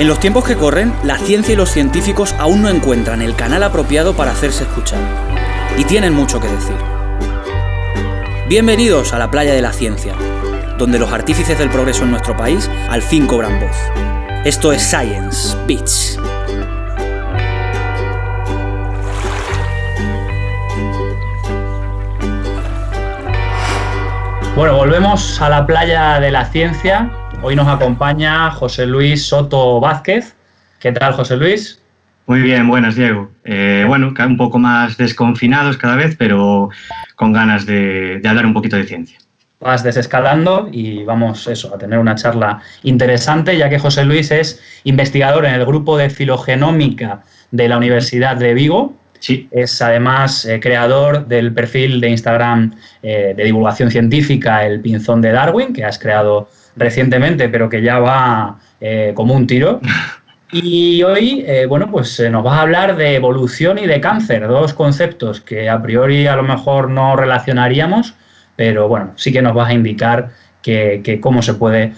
En los tiempos que corren, la ciencia y los científicos aún no encuentran el canal apropiado para hacerse escuchar. Y tienen mucho que decir. Bienvenidos a la playa de la ciencia, donde los artífices del progreso en nuestro país al fin cobran voz. Esto es Science Beats. Bueno, volvemos a la playa de la ciencia. Hoy nos acompaña José Luis Soto Vázquez. ¿Qué tal, José Luis? Muy bien, buenas, Diego. Bueno, un poco más desconfinados cada vez, pero con ganas de hablar un poquito de ciencia. Vas desescalando y vamos a tener una charla interesante, ya que José Luis es investigador en el grupo de filogenómica de la Universidad de Vigo. Sí. Es además creador del perfil de Instagram de divulgación científica El Pinzón de Darwin, que has creado recientemente, pero que ya va como un tiro. Y hoy, nos vas a hablar de evolución y de cáncer, dos conceptos que a priori a lo mejor no relacionaríamos, pero bueno, sí que nos vas a indicar que cómo se puede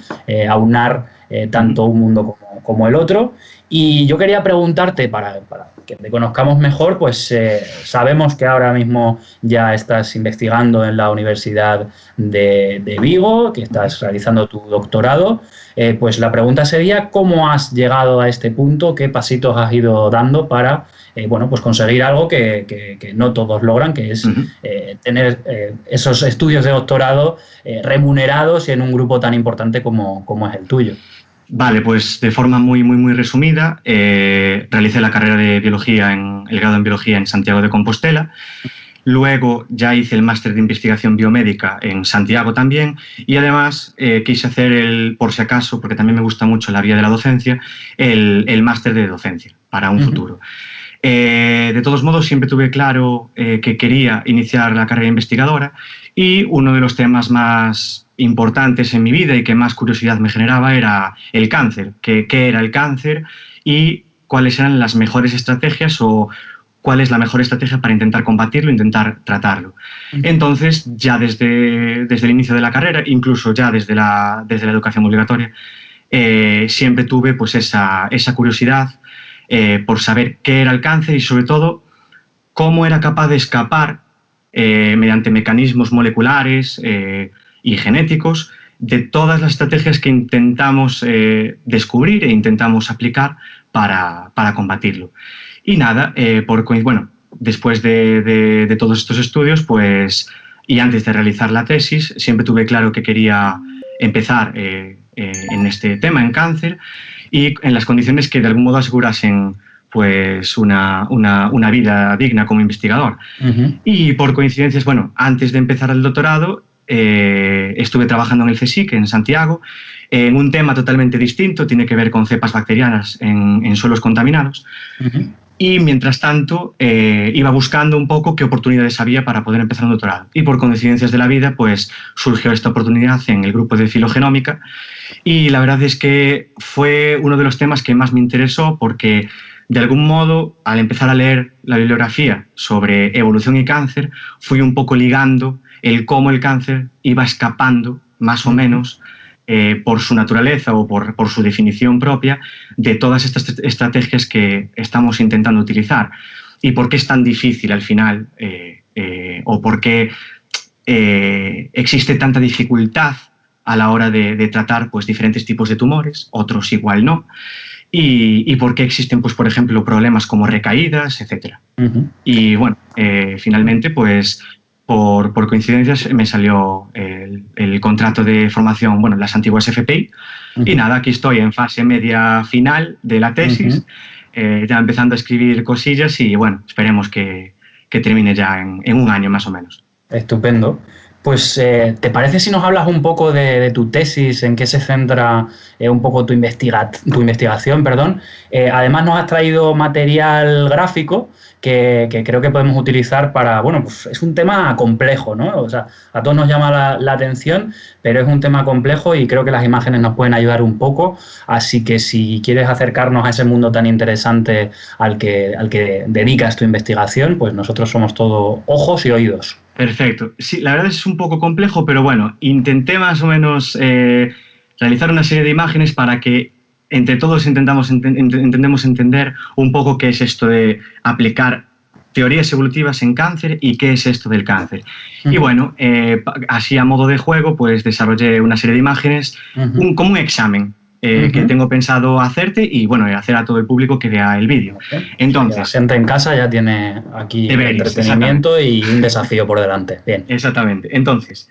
aunar tanto un mundo como el otro. Y yo quería preguntarte, para que te conozcamos mejor, pues sabemos que ahora mismo ya estás investigando en la Universidad de Vigo, que estás realizando tu doctorado. Pues la pregunta sería, ¿cómo has llegado a este punto? ¿Qué pasitos has ido dando para conseguir algo que no todos logran, que es tener esos estudios de doctorado remunerados y en un grupo tan importante como es el tuyo? Vale, pues de forma muy resumida, realicé la carrera de biología, el grado en biología en Santiago de Compostela. Luego ya hice el máster de investigación biomédica en Santiago también y además quise hacer por si acaso, porque también me gusta mucho la vía de la docencia, el máster de docencia para un futuro. De todos modos, siempre tuve claro que quería iniciar la carrera investigadora y uno de los temas más importantes en mi vida y que más curiosidad me generaba era el cáncer, qué era el cáncer y cuáles eran las mejores estrategias o cuál es la mejor estrategia para intentar combatirlo, intentar tratarlo. Entonces, ya desde el inicio de la carrera, incluso ya desde la educación obligatoria, siempre tuve pues esa curiosidad por saber qué era el cáncer y sobre todo cómo era capaz de escapar mediante mecanismos moleculares y genéticos de todas las estrategias que intentamos descubrir e intentamos aplicar para combatirlo. Y nada, después de todos estos estudios, pues, y antes de realizar la tesis, siempre tuve claro que quería empezar en este tema, en cáncer, y en las condiciones que de algún modo asegurasen pues una vida digna como investigador. Y por coincidencias, antes de empezar el doctorado, estuve trabajando en el CSIC en Santiago en un tema totalmente distinto, tiene que ver con cepas bacterianas en suelos contaminados. Y mientras tanto iba buscando un poco qué oportunidades había para poder empezar un doctorado. Y por coincidencias de la vida, pues surgió esta oportunidad en el grupo de filogenómica y la verdad es que fue uno de los temas que más me interesó porque de algún modo, al empezar a leer la bibliografía sobre evolución y cáncer, fui un poco ligando el cómo el cáncer iba escapando, más o menos, por su naturaleza o por su definición propia, de todas estas estrategias que estamos intentando utilizar. Y por qué es tan difícil al final, o por qué existe tanta dificultad a la hora de tratar pues, diferentes tipos de tumores, otros igual no. Y por qué existen, pues, por ejemplo, problemas como recaídas, etc. Y bueno, finalmente, pues, por coincidencias me salió el contrato de formación, las antiguas FPI, y nada, aquí estoy en fase media final de la tesis, ya empezando a escribir cosillas y bueno, esperemos que termine ya en un año más o menos. Estupendo. Pues, ¿te parece si nos hablas un poco de tu tesis, en qué se centra un poco tu investigación? Además nos has traído material gráfico que creo que podemos utilizar para, pues es un tema complejo, ¿no? O sea, a todos nos llama la atención, pero es un tema complejo y creo que las imágenes nos pueden ayudar un poco. Así que si quieres acercarnos a ese mundo tan interesante al que dedicas tu investigación, pues nosotros somos todo ojos y oídos. Perfecto. Sí, la verdad es un poco complejo, pero bueno, intenté más o menos realizar una serie de imágenes para que entre todos intentemos entender un poco qué es esto de aplicar teorías evolutivas en cáncer y qué es esto del cáncer. Y bueno, así a modo de juego, pues desarrollé una serie de imágenes, como un examen que tengo pensado hacerte y bueno, hacer a todo el público que vea el vídeo. Entonces, la gente en casa ya tiene aquí entretenimiento y un desafío por delante. Bien. Exactamente. Entonces,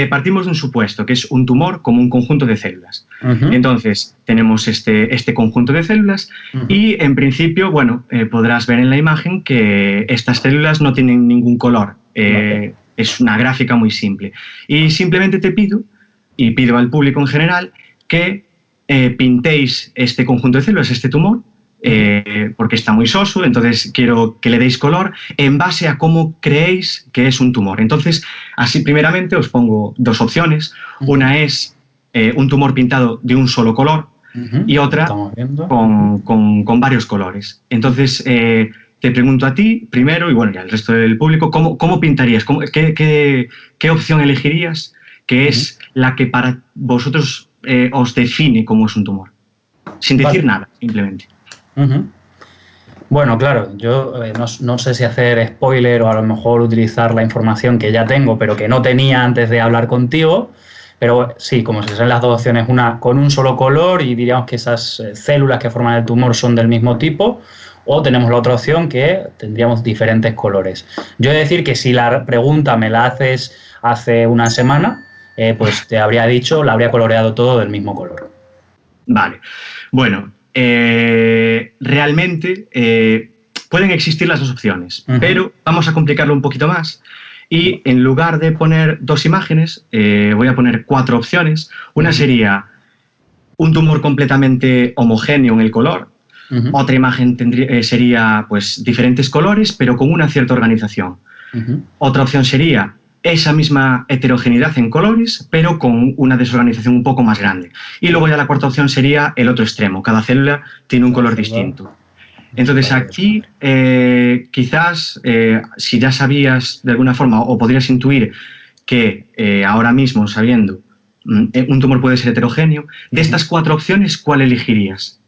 partimos de un supuesto, que es un tumor como un conjunto de células. Entonces, tenemos este conjunto de células y, en principio, bueno, podrás ver en la imagen que estas células no tienen ningún color. Es una gráfica muy simple. Y simplemente te pido, y pido al público en general, que pintéis este conjunto de células, este tumor, porque está muy soso, entonces quiero que le deis color en base a cómo creéis que es un tumor. Entonces, así primeramente os pongo dos opciones. Una es un tumor pintado de un solo color y otra con varios colores. Entonces, te pregunto a ti primero y bueno, y al resto del público, ¿cómo pintarías? ¿Qué opción elegirías que es la que para vosotros os define cómo es un tumor? Sin decir nada, simplemente. Bueno, claro, yo no sé si hacer spoiler o a lo mejor utilizar la información que ya tengo, pero que no tenía antes de hablar contigo. Pero sí, como se son las dos opciones, una con un solo color y diríamos que esas células que forman el tumor son del mismo tipo, o tenemos la otra opción que tendríamos diferentes colores. Yo he de decir que si la pregunta me la haces hace una semana, pues te habría dicho, la habría coloreado todo del mismo color. Vale. Bueno, realmente pueden existir las dos opciones, pero vamos a complicarlo un poquito más. Y en lugar de poner dos imágenes, voy a poner 4 opciones. Una sería un tumor completamente homogéneo en el color. Otra imagen sería pues, diferentes colores, pero con una cierta organización. Otra opción sería esa misma heterogeneidad en colores, pero con una desorganización un poco más grande. Y luego ya la cuarta opción sería el otro extremo. Cada célula tiene un color distinto. Entonces aquí quizás si ya sabías de alguna forma o podrías intuir que ahora mismo sabiendo un tumor puede ser heterogéneo, de estas 4 opciones, ¿cuál elegirías?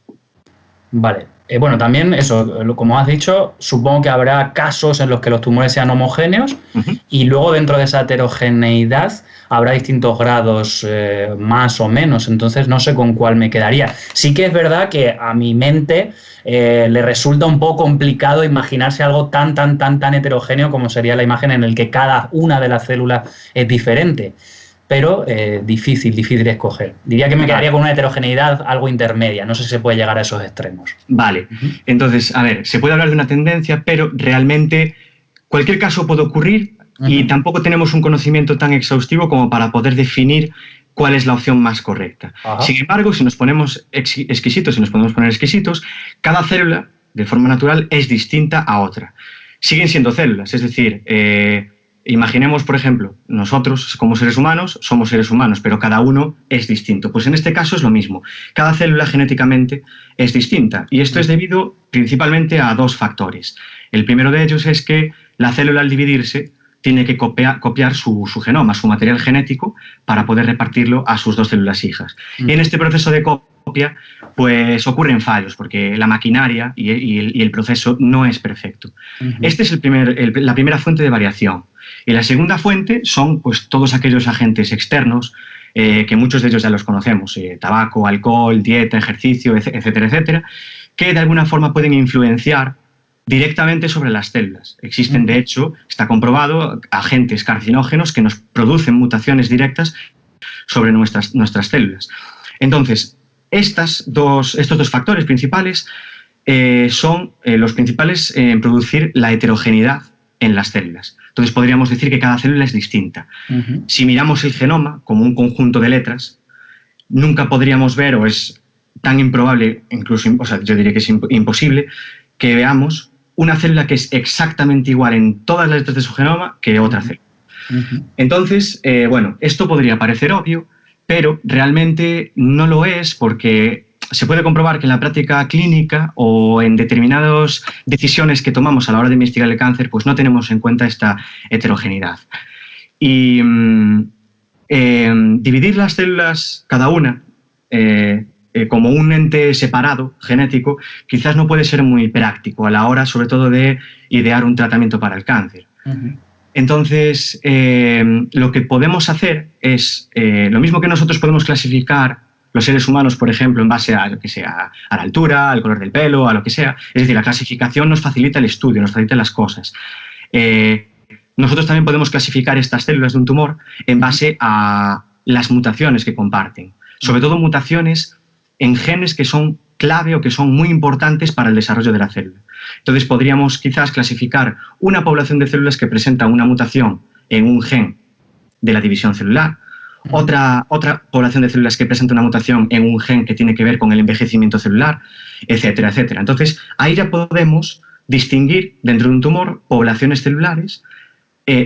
Vale. Bueno, también eso, como has dicho, supongo que habrá casos en los que los tumores sean homogéneos y luego dentro de esa heterogeneidad habrá distintos grados más o menos, entonces no sé con cuál me quedaría. Sí que es verdad que a mi mente le resulta un poco complicado imaginarse algo tan heterogéneo como sería la imagen en el que cada una de las células es diferente. Pero difícil de escoger. Diría que me quedaría con una heterogeneidad algo intermedia. No sé si se puede llegar a esos extremos. Vale. Entonces, a ver, se puede hablar de una tendencia, pero realmente cualquier caso puede ocurrir y tampoco tenemos un conocimiento tan exhaustivo como para poder definir cuál es la opción más correcta. Sin embargo, si nos ponemos exquisitos, cada célula, de forma natural, es distinta a otra. Siguen siendo células, es decir, imaginemos, por ejemplo, nosotros como seres humanos somos seres humanos, pero cada uno es distinto. Pues en este caso es lo mismo. Cada célula genéticamente es distinta y esto es debido principalmente a 2 factores. El primero de ellos es que la célula al dividirse tiene que copiar su genoma, su material genético, para poder repartirlo a sus 2 células hijas. Y en este proceso de copia, pues ocurren fallos, porque la maquinaria y el proceso no es perfecto. Este es la primera fuente de variación. Y la segunda fuente son pues, todos aquellos agentes externos, que muchos de ellos ya los conocemos, tabaco, alcohol, dieta, ejercicio, etcétera, etcétera, que de alguna forma pueden influenciar directamente sobre las células. Existen, de hecho, está comprobado, agentes carcinógenos que nos producen mutaciones directas sobre nuestras células. Entonces, estos dos factores principales son los principales en producir la heterogeneidad en las células. Entonces, podríamos decir que cada célula es distinta. Si miramos el genoma como un conjunto de letras, nunca podríamos ver, o es tan improbable, incluso, o sea, yo diría que es imposible, que veamos una célula que es exactamente igual en todas las letras de su genoma que otra célula. Entonces, bueno, esto podría parecer obvio, pero realmente no lo es porque se puede comprobar que en la práctica clínica o en determinadas decisiones que tomamos a la hora de investigar el cáncer, pues no tenemos en cuenta esta heterogeneidad. Y dividir las células, cada una, como un ente separado, genético, quizás no puede ser muy práctico a la hora, sobre todo, de idear un tratamiento para el cáncer. Entonces, lo que podemos hacer es, lo mismo que nosotros podemos clasificar los seres humanos, por ejemplo, en base a lo que sea, a la altura, al color del pelo, a lo que sea. Es decir, la clasificación nos facilita el estudio, nos facilita las cosas. Nosotros también podemos clasificar estas células de un tumor en base a las mutaciones que comparten. Sobre todo mutaciones en genes que son clave o que son muy importantes para el desarrollo de la célula. Entonces podríamos quizás clasificar una población de células que presenta una mutación en un gen de la división celular, otra población de células que presenta una mutación en un gen que tiene que ver con el envejecimiento celular, etcétera, etcétera. Entonces ahí ya podemos distinguir dentro de un tumor poblaciones celulares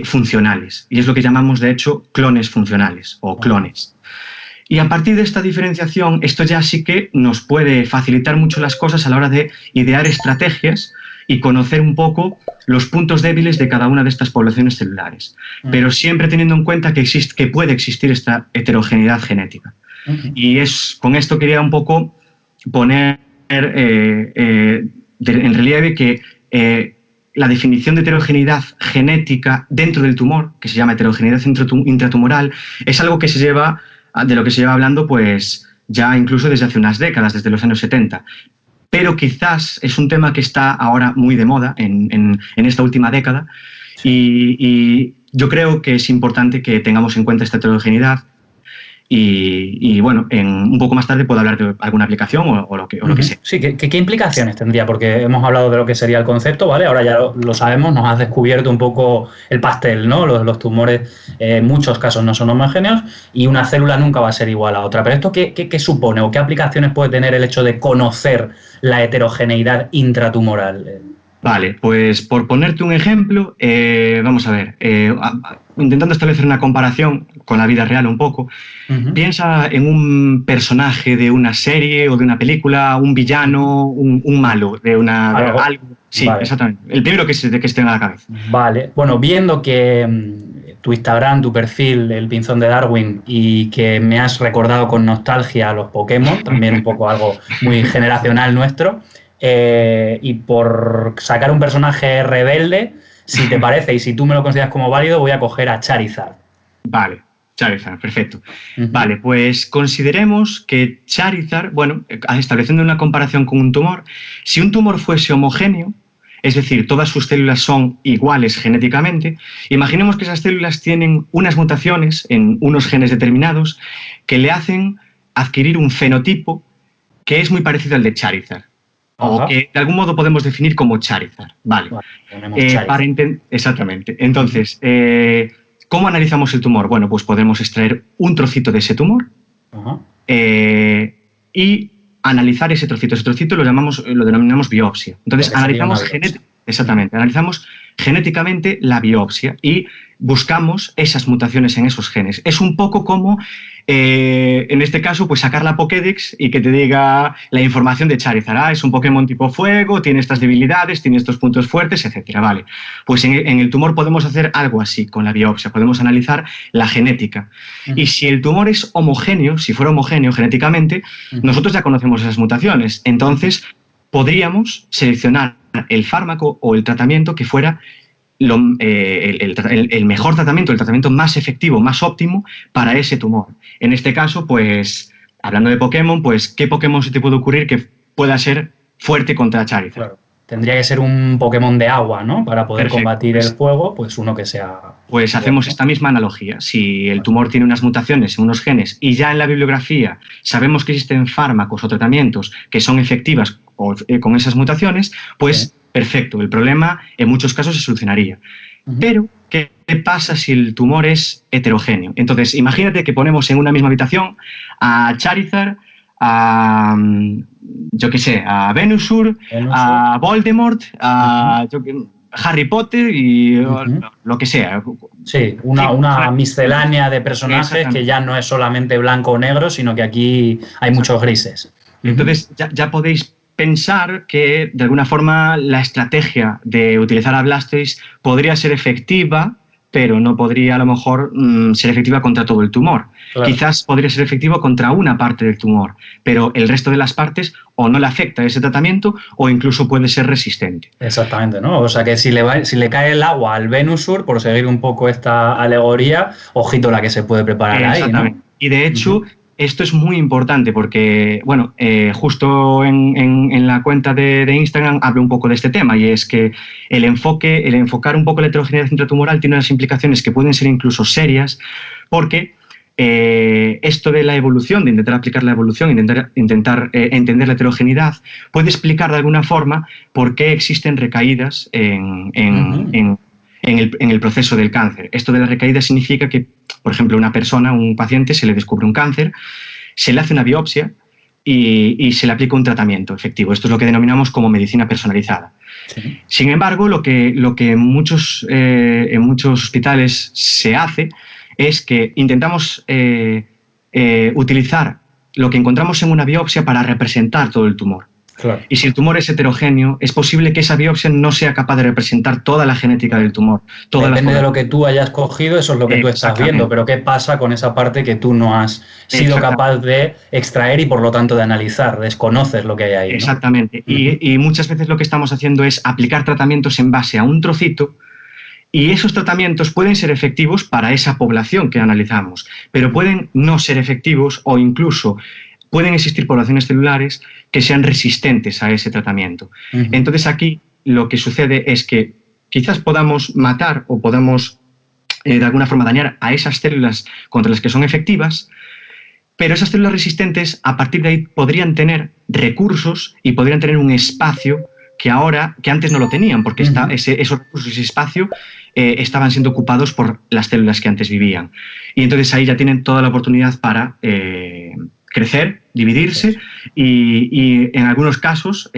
funcionales, y es lo que llamamos de hecho clones funcionales o clones. Y a partir de esta diferenciación, esto ya sí que nos puede facilitar mucho las cosas a la hora de idear estrategias y conocer un poco los puntos débiles de cada una de estas poblaciones celulares, pero siempre teniendo en cuenta que puede existir esta heterogeneidad genética. Y con esto quería un poco poner en relieve que la definición de heterogeneidad genética dentro del tumor, que se llama heterogeneidad intratumoral, es algo que de lo que se lleva hablando pues ya incluso desde hace unas décadas, desde los años 70. Pero quizás es un tema que está ahora muy de moda en esta última década, y yo creo que es importante que tengamos en cuenta esta heterogeneidad. Y bueno, un poco más tarde puedo hablar de alguna aplicación o lo que sea. Sí, ¿qué implicaciones tendría? Porque hemos hablado de lo que sería el concepto, ¿vale? Ahora ya lo sabemos, nos has descubierto un poco el pastel, ¿no? Los tumores en muchos casos no son homogéneos y una célula nunca va a ser igual a otra. Pero ¿esto qué supone o qué aplicaciones puede tener el hecho de conocer la heterogeneidad intratumoral? Vale, pues por ponerte un ejemplo, vamos a ver, intentando establecer una comparación con la vida real un poco, piensa en un personaje de una serie o de una película, un villano, un malo, de algo. Sí, vale. Exactamente, el primero que se te venga a la cabeza. Vale, bueno, viendo que tu Instagram, tu perfil, el Pinzón de Darwin, y que me has recordado con nostalgia a los Pokémon, también un poco algo muy generacional nuestro, y por sacar un personaje rebelde, si te parece y si tú me lo consideras como válido, voy a coger a Charizard. Vale, Charizard, perfecto. Vale, pues consideremos que Charizard, bueno, estableciendo una comparación con un tumor, si un tumor fuese homogéneo, es decir, todas sus células son iguales genéticamente, imaginemos que esas células tienen unas mutaciones en unos genes determinados que le hacen adquirir un fenotipo que es muy parecido al de Charizard. O que de algún modo podemos definir como Charizard. Vale. Charizard. Exactamente. Entonces, ¿cómo analizamos el tumor? Bueno, pues podemos extraer un trocito de ese tumor y analizar ese trocito. Ese trocito lo denominamos biopsia. Entonces, analizamos genéticamente la biopsia y buscamos esas mutaciones en esos genes. Es un poco como, en este caso, pues sacar la Pokédex y que te diga la información de Charizard. Es un Pokémon tipo fuego, tiene estas debilidades, tiene estos puntos fuertes, etcétera. Vale. Pues en el tumor podemos hacer algo así con la biopsia. Podemos analizar la genética. Y si el tumor es homogéneo, si fuera homogéneo genéticamente, nosotros ya conocemos esas mutaciones. Entonces, podríamos seleccionar el fármaco o el tratamiento que fuera el mejor tratamiento, el tratamiento más efectivo, más óptimo para ese tumor. En este caso, pues, hablando de Pokémon, pues, ¿qué Pokémon se te puede ocurrir que pueda ser fuerte contra Charizard? Claro. Tendría que ser un Pokémon de agua, ¿no? Para poder combatir el fuego, pues uno que sea... Pues hacemos esta misma analogía. Si el tumor tiene unas mutaciones en unos genes y ya en la bibliografía sabemos que existen fármacos o tratamientos que son efectivas con esas mutaciones, pues perfecto, el problema en muchos casos se solucionaría. Pero, ¿qué pasa si el tumor es heterogéneo? Entonces, imagínate que ponemos en una misma habitación a Charizard, a Venusaur, a Voldemort, a Harry Potter y lo que sea. Sí, una miscelánea de personajes que ya no es solamente blanco o negro, sino que aquí hay muchos grises. Entonces ya podéis pensar que de alguna forma la estrategia de utilizar a Blastoise podría ser efectiva pero no podría a lo mejor ser efectiva contra todo el tumor. Claro. Quizás podría ser efectivo contra una parte del tumor, pero el resto de las partes o no le afecta ese tratamiento o incluso puede ser resistente. Exactamente, ¿no? O sea que si le cae el agua al Venusur, por seguir un poco esta alegoría, ojito la que se puede preparar ahí, ¿no? Y de hecho, esto es muy importante porque, bueno, justo en la cuenta de Instagram hablo un poco de este tema, y es que el enfocar un poco la heterogeneidad intratumoral tiene unas implicaciones que pueden ser incluso serias, porque esto de la evolución, de intentar aplicar la evolución, intentar entender la heterogeneidad, puede explicar de alguna forma por qué existen recaídas en el proceso del cáncer. Esto de la recaída significa que, por ejemplo, un paciente se le descubre un cáncer, se le hace una biopsia y se le aplica un tratamiento efectivo. Esto es lo que denominamos como medicina personalizada. Sí. Sin embargo, lo que en muchos hospitales se hace es que intentamos utilizar lo que encontramos en una biopsia para representar todo el tumor. Claro. Y si el tumor es heterogéneo, es posible que esa biopsia no sea capaz de representar toda la genética del tumor. Depende de lo que tú hayas cogido, eso es lo que tú estás viendo, pero ¿qué pasa con esa parte que tú no has sido capaz de extraer y por lo tanto de analizar? Desconoces lo que hay ahí, ¿no? Exactamente. Y muchas veces lo que estamos haciendo es aplicar tratamientos en base a un trocito, y esos tratamientos pueden ser efectivos para esa población que analizamos, pero pueden no ser efectivos o incluso pueden existir poblaciones celulares que sean resistentes a ese tratamiento. Entonces aquí lo que sucede es que quizás podamos matar o podamos de alguna forma dañar a esas células contra las que son efectivas, pero esas células resistentes a partir de ahí podrían tener recursos y podrían tener un espacio que antes no lo tenían, porque esos recursos y ese espacio estaban siendo ocupados por las células que antes vivían. Y entonces ahí ya tienen toda la oportunidad para crecer, dividirse y en algunos casos,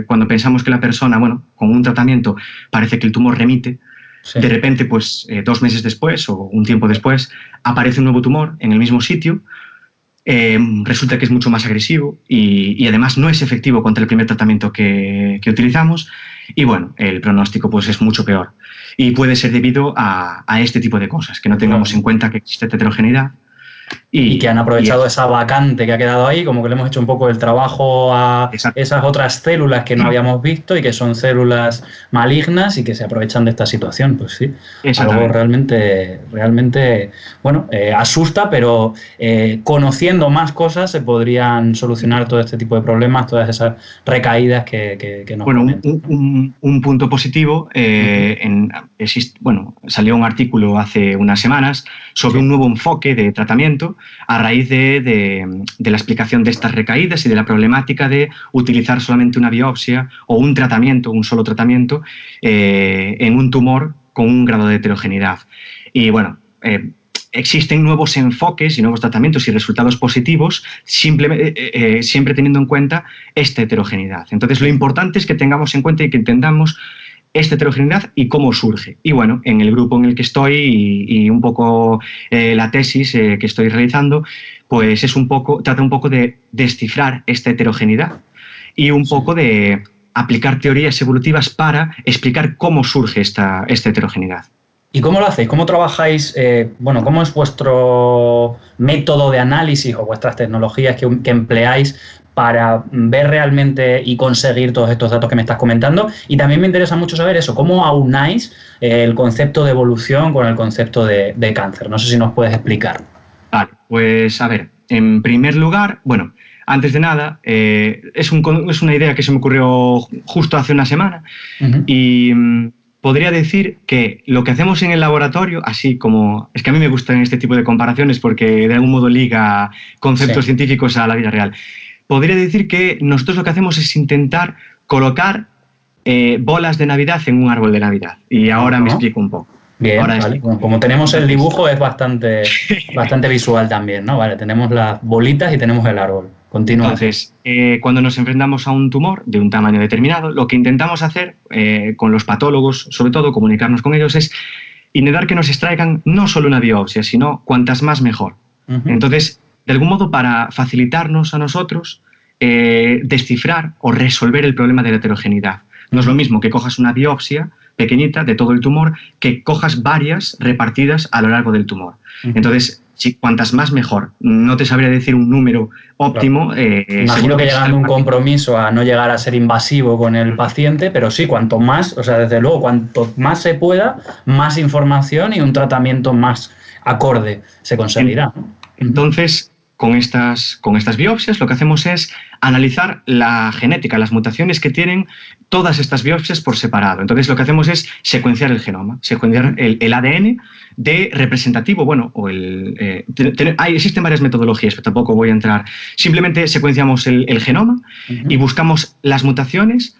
cuando pensamos que la persona, con un tratamiento parece que el tumor remite, de repente, 2 meses después o un tiempo después, aparece un nuevo tumor en el mismo sitio, resulta que es mucho más agresivo y además no es efectivo contra el primer tratamiento que utilizamos, y el pronóstico es mucho peor. Y puede ser debido a este tipo de cosas, que no tengamos en cuenta que existe heterogeneidad. Y que han aprovechado esa vacante que ha quedado ahí, como que le hemos hecho un poco el trabajo a esas otras células que no habíamos visto y que son células malignas y que se aprovechan de esta situación. Pues sí, algo realmente asusta, pero conociendo más cosas se podrían solucionar todo este tipo de problemas, todas esas recaídas que nos comentan. Un punto positivo, salió un artículo hace unas semanas sobre un nuevo enfoque de tratamiento a raíz de la explicación de estas recaídas y de la problemática de utilizar solamente una biopsia o un solo tratamiento en un tumor con un grado de heterogeneidad. Y existen nuevos enfoques y nuevos tratamientos y resultados positivos siempre teniendo en cuenta esta heterogeneidad. Entonces lo importante es que tengamos en cuenta y que entendamos esta heterogeneidad y cómo surge. Y en el grupo en el que estoy y un poco la tesis que estoy realizando, trata un poco de descifrar esta heterogeneidad y un poco de aplicar teorías evolutivas para explicar cómo surge esta heterogeneidad. ¿Y cómo lo hacéis? ¿Cómo trabajáis? ¿Cómo es vuestro método de análisis o vuestras tecnologías que empleáis para ver realmente y conseguir todos estos datos que me estás comentando? Y también me interesa mucho saber eso, ¿cómo aunáis el concepto de evolución con el concepto de cáncer? No sé si nos puedes explicar. Vale, pues a ver, en primer lugar, antes de nada, es una idea que se me ocurrió justo hace una semana y podría decir que lo que hacemos en el laboratorio, así como... Es que a mí me gustan este tipo de comparaciones porque de algún modo liga conceptos científicos a la vida real. Podría decir que nosotros lo que hacemos es intentar colocar bolas de Navidad en un árbol de Navidad. Y ahora me explico un poco. Bien, vale. Como tenemos el dibujo es bastante visual también, ¿no? Vale, tenemos las bolitas y tenemos el árbol. Continúa. Entonces, cuando nos enfrentamos a un tumor de un tamaño determinado, lo que intentamos hacer con los patólogos, sobre todo comunicarnos con ellos, es intentar que nos extraigan no solo una biopsia, sino cuantas más mejor. Entonces, de algún modo, para facilitarnos a nosotros descifrar o resolver el problema de la heterogeneidad. No es lo mismo que cojas una biopsia, pequeñita de todo el tumor, que cojas varias repartidas a lo largo del tumor. Entonces, cuantas más mejor. No te sabría decir un número óptimo. Imagino que llegando a un compromiso a no llegar a ser invasivo con el paciente, pero sí, cuanto más, o sea, desde luego, cuanto más se pueda, más información y un tratamiento más acorde se conseguirá. Entonces, con estas biopsias lo que hacemos es analizar la genética, las mutaciones que tienen todas estas biopsias por separado. Entonces lo que hacemos es secuenciar el genoma, secuenciar el ADN de representativo, bueno, o existen varias metodologías, pero tampoco voy a entrar. Simplemente secuenciamos el genoma y buscamos las mutaciones.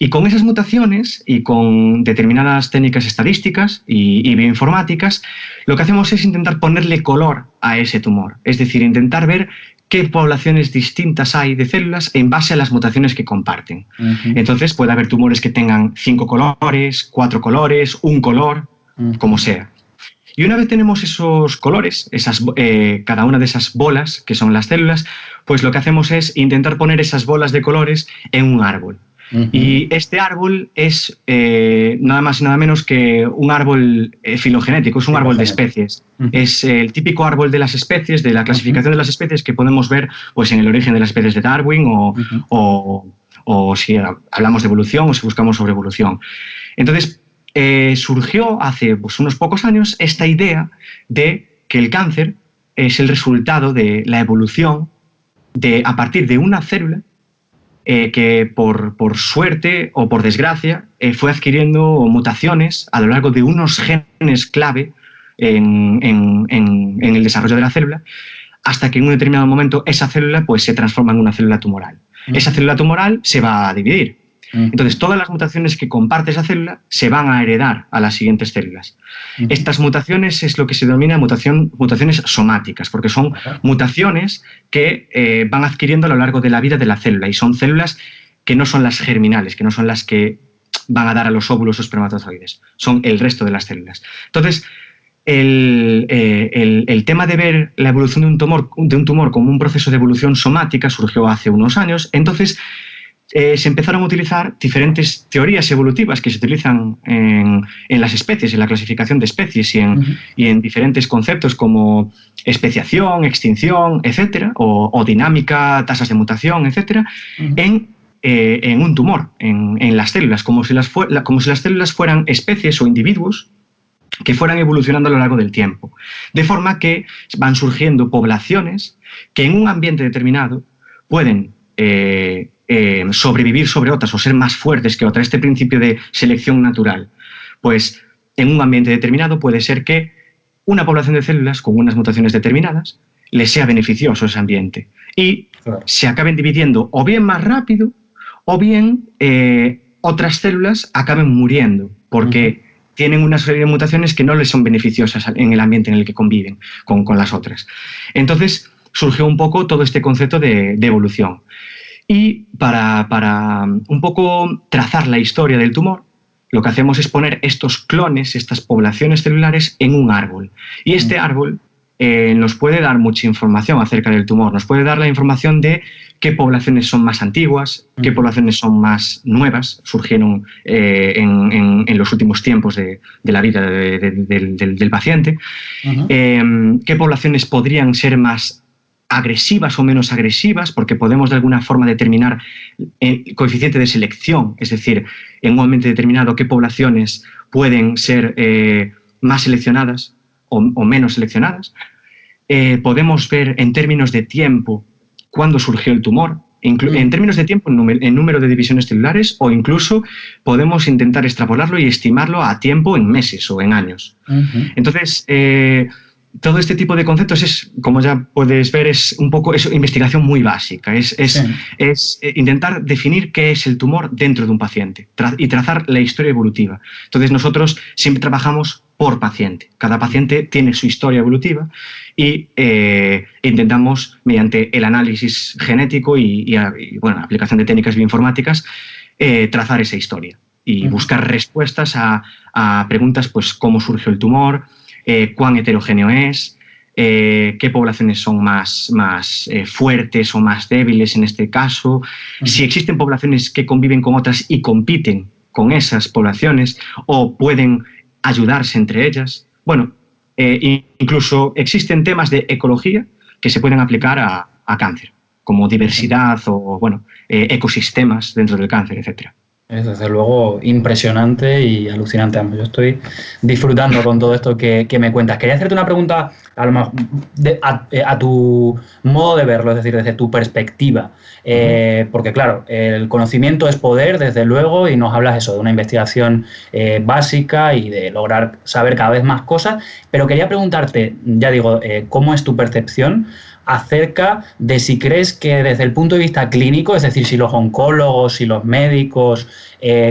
Y con esas mutaciones y con determinadas técnicas estadísticas y bioinformáticas, lo que hacemos es intentar ponerle color a ese tumor. Es decir, intentar ver qué poblaciones distintas hay de células en base a las mutaciones que comparten. Entonces puede haber tumores que tengan 5 colores, 4 colores, 1 color, como sea. Y una vez tenemos esos colores, cada una de esas bolas, que son las células, pues lo que hacemos es intentar poner esas bolas de colores en un árbol. Y este árbol es nada más y nada menos que un árbol filogenético, es un árbol de especies. Es el típico árbol de las especies, de la clasificación de las especies que podemos ver pues, en el origen de las especies de Darwin o si hablamos de evolución o si buscamos sobre evolución. Entonces, surgió hace pues, unos pocos años esta idea de que el cáncer es el resultado de la evolución a partir de una célula que por suerte o por desgracia fue adquiriendo mutaciones a lo largo de unos genes clave en el desarrollo de la célula, hasta que en un determinado momento esa célula pues, se transforma en una célula tumoral. Esa célula tumoral se va a dividir. Entonces, todas las mutaciones que comparte esa célula se van a heredar a las siguientes células. Estas mutaciones es lo que se denomina mutaciones somáticas, porque son mutaciones que van adquiriendo a lo largo de la vida de la célula, y son células que no son las germinales, que no son las que van a dar a los óvulos o espermatozoides, son el resto de las células. Entonces, el tema de ver la evolución de un tumor como un proceso de evolución somática surgió hace unos años. Entonces, se empezaron a utilizar diferentes teorías evolutivas que se utilizan en las especies, en la clasificación de especies y en diferentes conceptos como especiación, extinción, etcétera, o dinámica, tasas de mutación, etcétera, en un tumor, en las células, como si las células fueran especies o individuos que fueran evolucionando a lo largo del tiempo. De forma que van surgiendo poblaciones que en un ambiente determinado pueden sobrevivir sobre otras o ser más fuertes que otras, este principio de selección natural. Pues en un ambiente determinado puede ser que una población de células con unas mutaciones determinadas les sea beneficioso ese ambiente y se acaben dividiendo o bien más rápido o bien otras células acaben muriendo porque tienen una serie de mutaciones que no les son beneficiosas en el ambiente en el que conviven con las otras. Entonces surgió un poco todo este concepto de evolución. Y para un poco trazar la historia del tumor, lo que hacemos es poner estos clones, estas poblaciones celulares en un árbol. Y este árbol nos puede dar mucha información acerca del tumor. Nos puede dar la información de qué poblaciones son más antiguas, qué poblaciones son más nuevas, surgieron en los últimos tiempos de la vida del paciente, qué poblaciones podrían ser más agresivas o menos agresivas, porque podemos de alguna forma determinar el coeficiente de selección, es decir, en un ambiente determinado qué poblaciones pueden ser más seleccionadas o menos seleccionadas. Podemos ver en términos de tiempo cuándo surgió el tumor, en términos de tiempo, en número de divisiones celulares, o incluso podemos intentar extrapolarlo y estimarlo a tiempo en meses o en años. Entonces, todo este tipo de conceptos es, como ya puedes ver, es un poco investigación muy básica. Es intentar definir qué es el tumor dentro de un paciente y trazar la historia evolutiva. Entonces nosotros siempre trabajamos por paciente. Cada paciente tiene su historia evolutiva y intentamos, mediante el análisis genético y aplicación de técnicas bioinformáticas, trazar esa historia y buscar respuestas a preguntas, pues, cómo surgió el tumor, cuán heterogéneo es, qué poblaciones son más fuertes o más débiles en este caso, si existen poblaciones que conviven con otras y compiten con esas poblaciones o pueden ayudarse entre ellas. Bueno, incluso existen temas de ecología que se pueden aplicar a cáncer, como diversidad o bueno, ecosistemas dentro del cáncer, etcétera. Es desde luego impresionante y alucinante. Yo estoy disfrutando con todo esto que me cuentas. Quería hacerte una pregunta a lo mejor a tu modo de verlo, es decir, desde tu perspectiva. Porque claro, el conocimiento es poder, desde luego, y nos hablas eso, de una investigación básica y de lograr saber cada vez más cosas. Pero quería preguntarte, ya digo, ¿cómo es tu percepción acerca de si crees que desde el punto de vista clínico, es decir, si los oncólogos y los médicos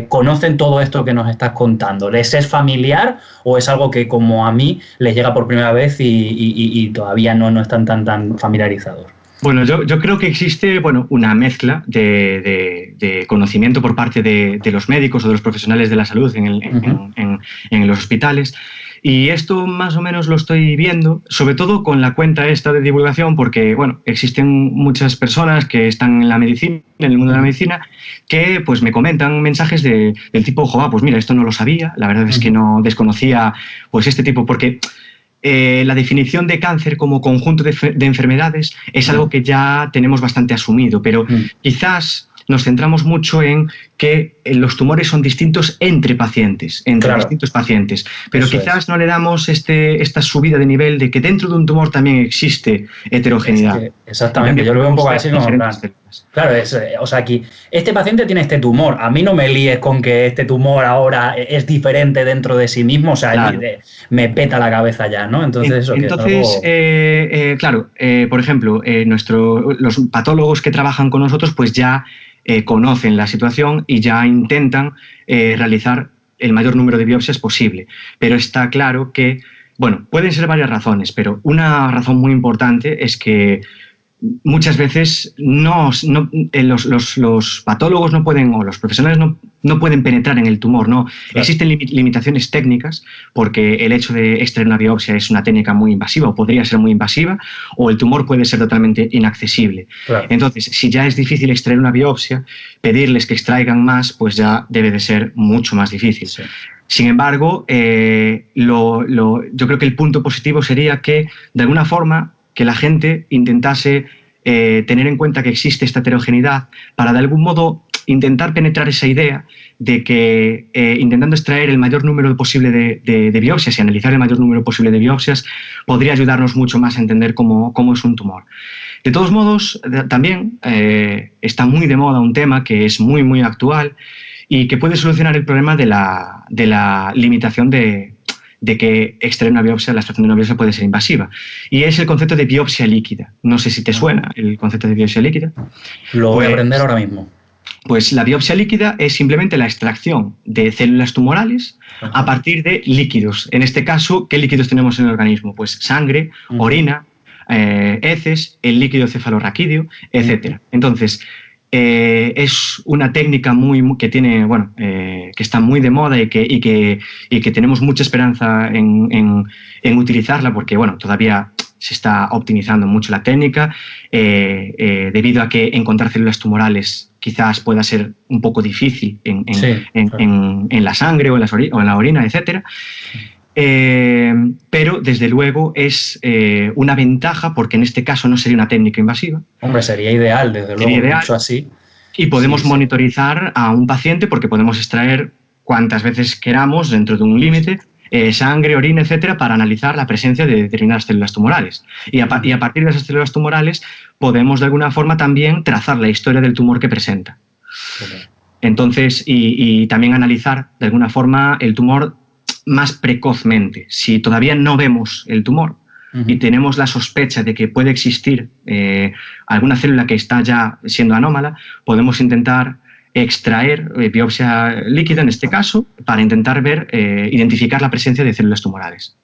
conocen todo esto que nos estás contando? ¿Les es familiar o es algo que, como a mí, les llega por primera vez y todavía no están tan familiarizados? Bueno, yo creo que existe una mezcla de conocimiento por parte de los médicos o de los profesionales de la salud en los hospitales. Y esto más o menos lo estoy viendo, sobre todo con la cuenta esta de divulgación, porque bueno, existen muchas personas que están en la medicina, en el mundo de la medicina, que pues me comentan mensajes del tipo, pues mira, esto no lo sabía, la verdad es que no desconocía pues este tipo, porque la definición de cáncer como conjunto de enfermedades es algo que ya tenemos bastante asumido, pero quizás nos centramos mucho en que los tumores son distintos entre pacientes, distintos pacientes, pero eso quizás no le damos esta subida de nivel de que dentro de un tumor también existe heterogeneidad. Exactamente, yo lo veo un poco así, claro, o sea, aquí, este paciente tiene este tumor, a mí no me líes con que este tumor ahora es diferente dentro de sí mismo, o sea, claro, me peta la cabeza ya, ¿no? Entonces, claro, por ejemplo, los patólogos que trabajan con nosotros, pues ya conocen la situación y ya intentan realizar el mayor número de biopsias posible. Pero está claro que, bueno, pueden ser varias razones, pero una razón muy importante es que muchas veces los patólogos no pueden, o los profesionales no pueden penetrar en el tumor, ¿no? Claro. Existen limitaciones técnicas, porque el hecho de extraer una biopsia es una técnica muy invasiva, o podría ser muy invasiva, o el tumor puede ser totalmente inaccesible. Claro. Entonces, si ya es difícil extraer una biopsia, pedirles que extraigan más, pues ya debe de ser mucho más difícil. Sí. Sin embargo, yo creo que el punto positivo sería que, de alguna forma, que la gente intentase tener en cuenta que existe esta heterogeneidad para de algún modo intentar penetrar esa idea de que intentando extraer el mayor número posible de biopsias y analizar el mayor número posible de biopsias podría ayudarnos mucho más a entender cómo es un tumor. De todos modos, también está muy de moda un tema que es muy, muy actual y que puede solucionar el problema de la limitación de que extraer una biopsia, la extracción de una biopsia puede ser invasiva. Y es el concepto de biopsia líquida. No sé si te suena el concepto de biopsia líquida. Lo voy a aprender ahora mismo. Pues la biopsia líquida es simplemente la extracción de células tumorales a partir de líquidos. En este caso, ¿qué líquidos tenemos en el organismo? Pues sangre, orina, heces, el líquido cefalorraquídeo, etc. Entonces, es una técnica que tiene, que está muy de moda y que tenemos mucha esperanza en utilizarla, porque todavía se está optimizando mucho la técnica debido a que encontrar células tumorales quizás pueda ser un poco difícil en la sangre o en la orina, etcétera. Pero desde luego es una ventaja, porque en este caso no sería una técnica invasiva. Hombre, sería ideal, desde luego, ideal, mucho así. Y podemos monitorizar a un paciente, porque podemos extraer cuantas veces queramos dentro de un límite, sangre, orina, etcétera, para analizar la presencia de determinadas células tumorales. Y a partir de esas células tumorales podemos de alguna forma también trazar la historia del tumor que presenta. Entonces, y también analizar de alguna forma el tumor más precozmente. Si todavía no vemos el tumor y tenemos la sospecha de que puede existir alguna célula que está ya siendo anómala, podemos intentar extraer biopsia líquida, en este caso, para intentar identificar la presencia de células tumorales.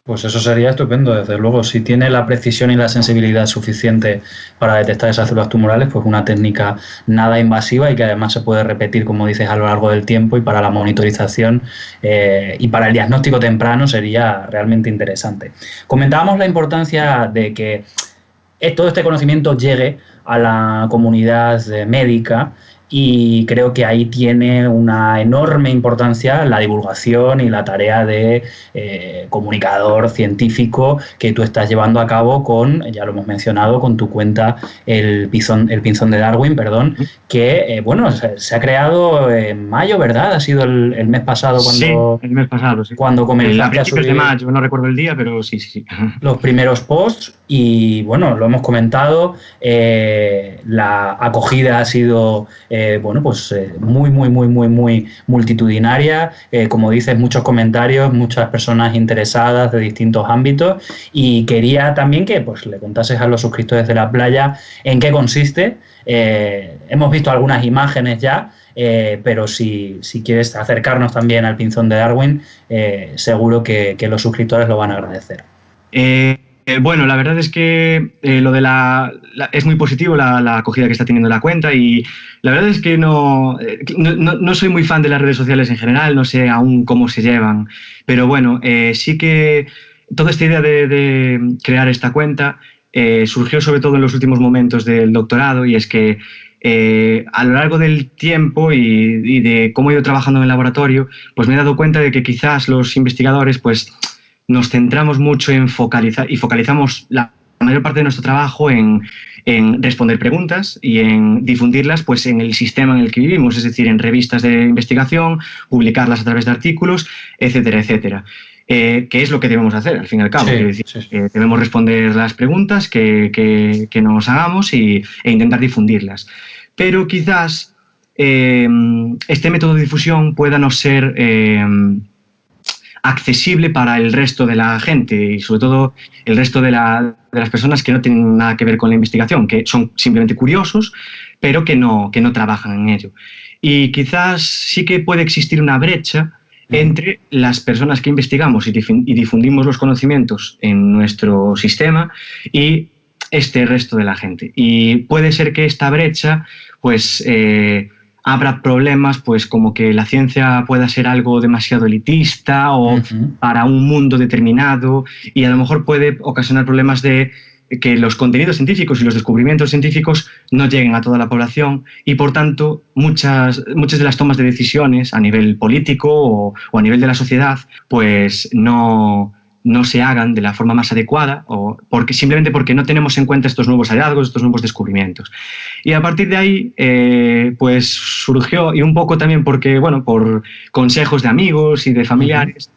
Pues eso sería estupendo, desde luego. Si tiene la precisión y la sensibilidad suficiente para detectar esas células tumorales, pues una técnica nada invasiva y que además se puede repetir, como dices, a lo largo del tiempo, y para la monitorización y para el diagnóstico temprano sería realmente interesante. Comentábamos la importancia de que todo este conocimiento llegue a la comunidad médica, y creo que ahí tiene una enorme importancia la divulgación y la tarea de comunicador científico que tú estás llevando a cabo con, ya lo hemos mencionado, con tu cuenta El Pinzón de Darwin, perdón, que bueno, se ha creado en mayo, ¿verdad? Ha sido el mes pasado cuando... Sí, el mes pasado, sí. Cuando comenzaste a principios de mayo, no recuerdo el día, pero sí. Los primeros posts y, bueno, lo hemos comentado, la acogida ha sido, bueno, pues muy multitudinaria, como dices, muchos comentarios, muchas personas interesadas de distintos ámbitos, y quería también que pues le contases a los suscriptores de La Playa en qué consiste. Hemos visto algunas imágenes ya, pero si quieres acercarnos también al Pinzón de Darwin, seguro que los suscriptores lo van a agradecer. Bueno, la verdad es que lo de es muy positivo la acogida que está teniendo la cuenta, y la verdad es que no soy muy fan de las redes sociales en general, no sé aún cómo se llevan, pero bueno, sí que toda esta idea de crear esta cuenta surgió sobre todo en los últimos momentos del doctorado, y es que a lo largo del tiempo y de cómo he ido trabajando en el laboratorio, pues me he dado cuenta de que quizás los investigadores pues nos centramos mucho en focalizamos la mayor parte de nuestro trabajo en responder preguntas y en difundirlas pues en el sistema en el que vivimos, es decir, en revistas de investigación, publicarlas a través de artículos, etcétera, etcétera. Que es lo que debemos hacer, al fin y al cabo. Sí. Debemos responder las preguntas que nos hagamos e intentar difundirlas. Pero quizás este método de difusión pueda no ser accesible para el resto de la gente, y sobre todo el resto de las personas que no tienen nada que ver con la investigación, que son simplemente curiosos, pero que no trabajan en ello. Y quizás sí que puede existir una brecha entre las personas que investigamos y difundimos los conocimientos en nuestro sistema y este resto de la gente. Y puede ser que esta brecha pues habrá problemas pues como que la ciencia pueda ser algo demasiado elitista o para un mundo determinado, y a lo mejor puede ocasionar problemas de que los contenidos científicos y los descubrimientos científicos no lleguen a toda la población, y por tanto muchas de las tomas de decisiones a nivel político o a nivel de la sociedad pues no se hagan de la forma más adecuada, o simplemente porque no tenemos en cuenta estos nuevos hallazgos, estos nuevos descubrimientos. Y a partir de ahí pues surgió, y un poco también porque, bueno, por consejos de amigos y de familiares,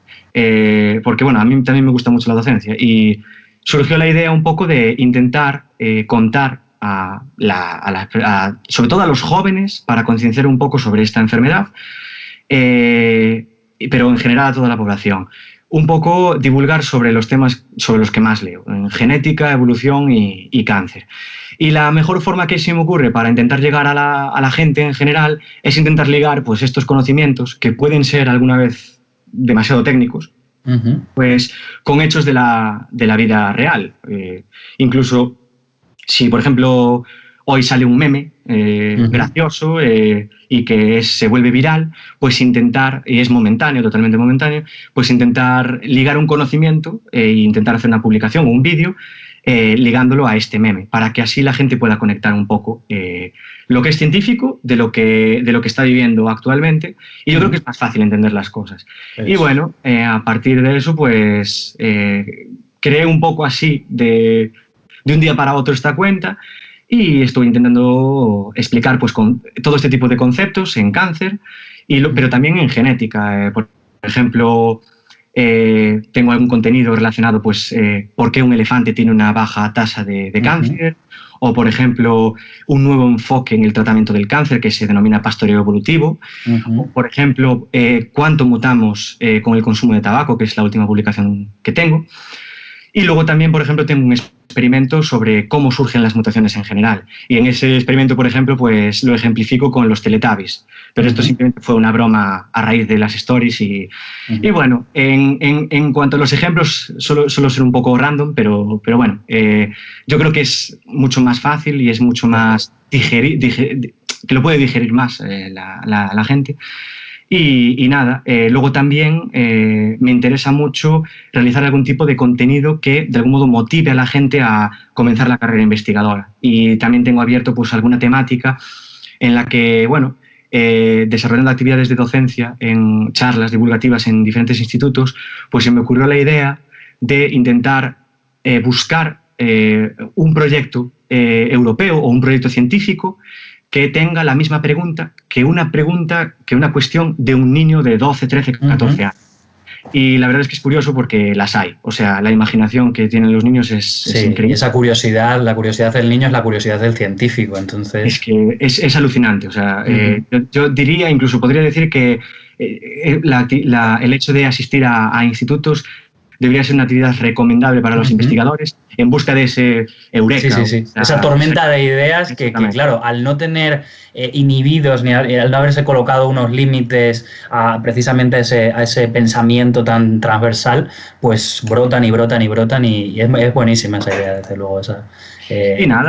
porque bueno, a mí también me gusta mucho la docencia, y surgió la idea un poco de intentar contar sobre todo a los jóvenes, para concienciar un poco sobre esta enfermedad, pero en general a toda la población. Un poco divulgar sobre los temas sobre los que más leo, en genética, evolución y cáncer. Y la mejor forma que se me ocurre para intentar llegar a la gente en general es intentar ligar pues estos conocimientos, que pueden ser alguna vez demasiado técnicos, pues con hechos de la vida real. Incluso si, por ejemplo, hoy sale un meme gracioso y que se vuelve viral, pues intentar, y es momentáneo, totalmente momentáneo, pues intentar ligar un conocimiento e intentar hacer una publicación o un vídeo ligándolo a este meme, para que así la gente pueda conectar un poco lo que es científico de lo que está viviendo actualmente, y yo creo que es más fácil entender las cosas. Eso. Y bueno, a partir de eso, pues creé un poco así de un día para otro esta cuenta, y estoy intentando explicar pues con todo este tipo de conceptos en cáncer, pero también en genética. Por ejemplo, tengo algún contenido relacionado pues por qué un elefante tiene una baja tasa de cáncer, o por ejemplo un nuevo enfoque en el tratamiento del cáncer que se denomina pastoreo evolutivo, o por ejemplo cuánto mutamos con el consumo de tabaco, que es la última publicación que tengo. Y luego también, por ejemplo, tengo un experimento sobre cómo surgen las mutaciones en general. Y en ese experimento, por ejemplo, pues lo ejemplifico con los Teletubbies. Pero esto simplemente fue una broma a raíz de las stories. Y bueno, en cuanto a los ejemplos, suelo ser un poco random, pero bueno, yo creo que es mucho más fácil y es mucho más que lo puede digerir más la gente. Y nada, luego también me interesa mucho realizar algún tipo de contenido que de algún modo motive a la gente a comenzar la carrera investigadora. Y también tengo abierto pues alguna temática en la que, bueno, desarrollando actividades de docencia en charlas divulgativas en diferentes institutos, pues se me ocurrió la idea de intentar buscar un proyecto europeo o un proyecto científico que tenga la misma pregunta que una cuestión de un niño de 12, 13, 14 años. Y la verdad es que es curioso porque las hay. O sea, la imaginación que tienen los niños es increíble. Y esa curiosidad, la curiosidad del niño es la curiosidad del científico, entonces... Es que es alucinante. O sea, yo diría, incluso podría decir que el hecho de asistir a institutos debería ser una actividad recomendable para los investigadores en busca de ese eureka. Sí. Esa tormenta de ideas que, claro, al no tener inhibidos ni al no haberse colocado unos límites precisamente a ese pensamiento tan transversal, pues brotan y es buenísima esa idea, desde luego, esa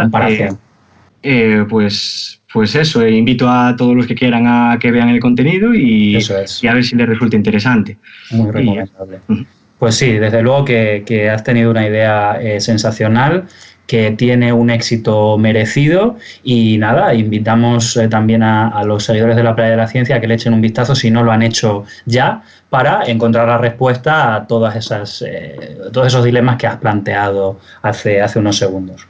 comparación. Pues eso, invito a todos los que quieran a que vean el contenido y a ver si les resulta interesante. Muy recomendable. Pues sí, desde luego que has tenido una idea sensacional, que tiene un éxito merecido y nada, invitamos también a los seguidores de la Playa de la Ciencia a que le echen un vistazo si no lo han hecho ya para encontrar la respuesta a todos esos dilemas que has planteado hace unos segundos.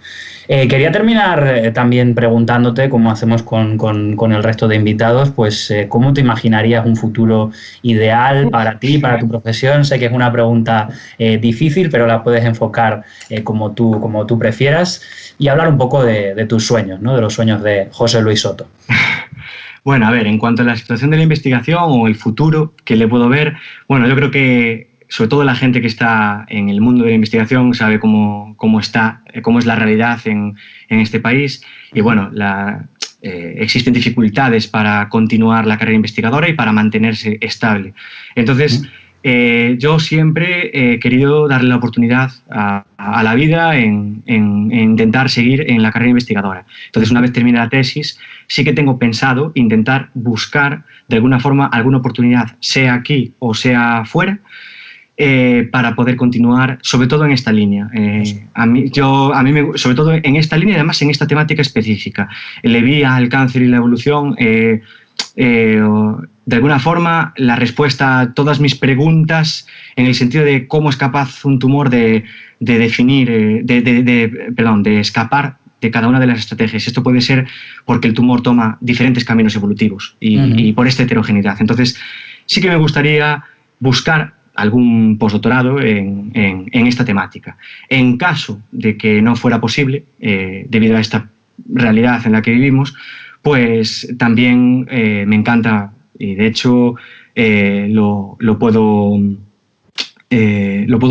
Quería terminar también preguntándote, como hacemos con el resto de invitados, pues ¿cómo te imaginarías un futuro ideal para ti, para tu profesión? Sé que es una pregunta difícil, pero la puedes enfocar como tú prefieras y hablar un poco de tus sueños, ¿no? De los sueños de José Luis Soto. Bueno, a ver, en cuanto a la situación de la investigación o el futuro que le puedo ver, bueno, yo creo que sobre todo la gente que está en el mundo de la investigación sabe cómo es la realidad en este país y bueno, existen dificultades para continuar la carrera investigadora y para mantenerse estable. Entonces, yo siempre he querido darle la oportunidad a la vida en intentar seguir en la carrera investigadora. Entonces, una vez termine la tesis, sí que tengo pensado intentar buscar de alguna forma alguna oportunidad, sea aquí o sea fuera, para poder continuar, sobre todo en esta línea. Sobre todo en esta línea y además en esta temática específica. Le vi al cáncer y la evolución, de alguna forma, la respuesta a todas mis preguntas en el sentido de cómo es capaz un tumor de escapar de cada una de las estrategias. Esto puede ser porque el tumor toma diferentes caminos evolutivos y por esta heterogeneidad. Entonces, sí que me gustaría buscar algún postdoctorado en esta temática. En caso de que no fuera posible, debido a esta realidad en la que vivimos, pues también me encanta, y de hecho lo puedo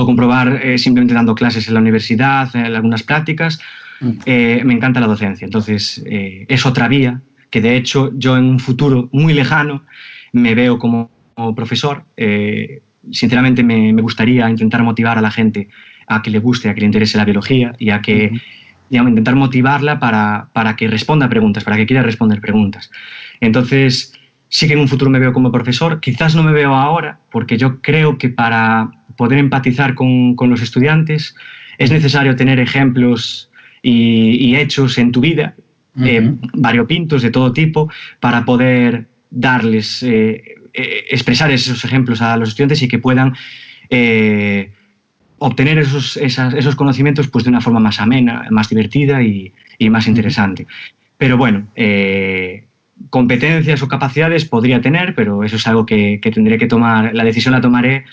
comprobar simplemente dando clases en la universidad, en algunas prácticas, me encanta la docencia. Entonces, es otra vía que, de hecho, yo en un futuro muy lejano me veo como profesor. Sinceramente me gustaría intentar motivar a la gente a que le guste, a que le interese la biología y a que intentar motivarla para que responda a preguntas, para que quiera responder preguntas. Entonces, sí que en un futuro me veo como profesor, quizás no me veo ahora, porque yo creo que para poder empatizar con los estudiantes es necesario tener ejemplos y hechos en tu vida, variopintos de todo tipo, para poder darles... expresar esos ejemplos a los estudiantes y que puedan obtener esos conocimientos pues, de una forma más amena, más divertida y más interesante. Pero bueno, competencias o capacidades podría tener, pero eso es algo que tendré que tomar, la decisión la tomaré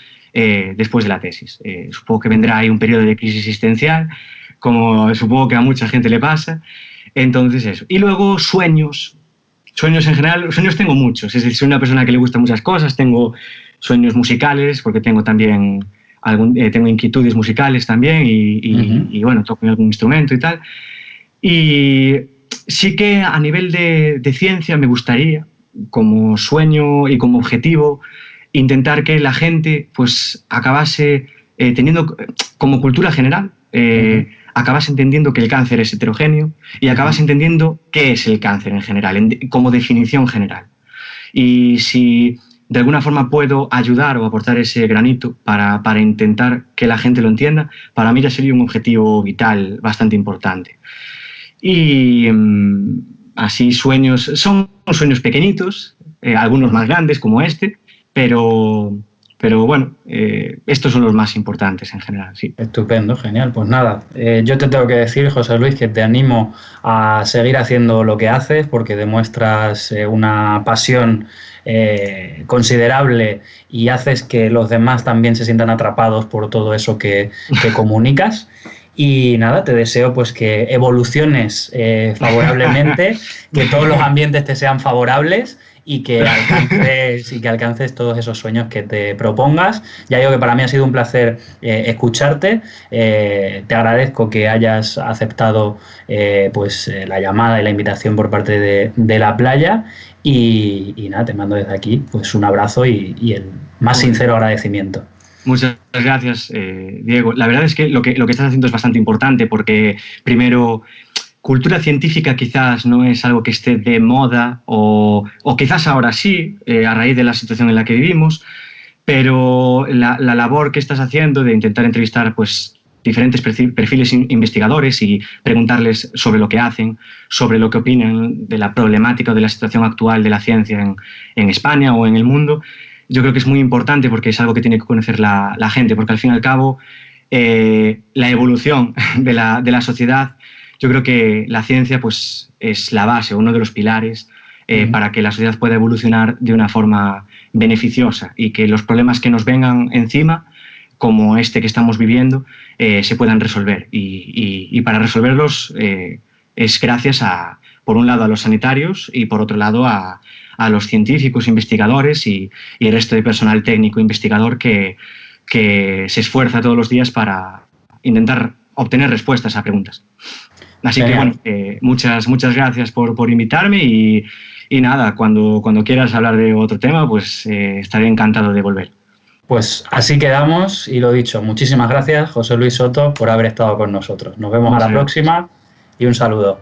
después de la tesis. Supongo que vendrá ahí un periodo de crisis existencial, como supongo que a mucha gente le pasa. Entonces eso. Y luego sueños en general, sueños tengo muchos, es decir, soy una persona que le gustan muchas cosas, tengo sueños musicales, porque tengo también tengo inquietudes musicales también y bueno, toco algún instrumento y tal. Y sí que a nivel de ciencia me gustaría, como sueño y como objetivo, intentar que la gente pues acabase teniendo como cultura general, acabas entendiendo que el cáncer es heterogéneo y acabas entendiendo qué es el cáncer en general, como definición general. Y si de alguna forma puedo ayudar o aportar ese granito para intentar que la gente lo entienda, para mí ya sería un objetivo vital bastante importante. Y así sueños, son sueños pequeñitos, algunos más grandes como este, pero bueno, estos son los más importantes en general, sí. Estupendo, genial. Pues nada, yo te tengo que decir, José Luis, que te animo a seguir haciendo lo que haces porque demuestras una pasión considerable y haces que los demás también se sientan atrapados por todo eso que comunicas. Y nada, te deseo pues que evoluciones favorablemente, que todos los ambientes te sean favorables y que alcances todos esos sueños que te propongas. Ya digo que para mí ha sido un placer escucharte. Te agradezco que hayas aceptado la llamada y la invitación por parte de La Playa y nada, te mando desde aquí pues un abrazo y el más sincero agradecimiento. Muchas gracias, Diego. La verdad es que lo que estás haciendo es bastante importante porque, primero, cultura científica quizás no es algo que esté de moda o quizás ahora sí, a raíz de la situación en la que vivimos, pero la labor que estás haciendo de intentar entrevistar pues, diferentes perfiles investigadores y preguntarles sobre lo que hacen, sobre lo que opinan de la problemática o de la situación actual de la ciencia en España o en el mundo, yo creo que es muy importante porque es algo que tiene que conocer la gente, porque al fin y al cabo la evolución de la sociedad, yo creo que la ciencia pues, es la base, uno de los pilares para que la sociedad pueda evolucionar de una forma beneficiosa y que los problemas que nos vengan encima, como este que estamos viviendo, se puedan resolver. Y para resolverlos es gracias por un lado a los sanitarios y por otro lado a los científicos, investigadores y el resto de personal técnico investigador que se esfuerza todos los días para intentar obtener respuestas a preguntas. Así que bueno, muchas gracias por invitarme y nada, cuando quieras hablar de otro tema, pues estaré encantado de volver. Pues así quedamos y lo dicho, muchísimas gracias José Luis Soto por haber estado con nosotros. Nos vemos a la próxima y un saludo.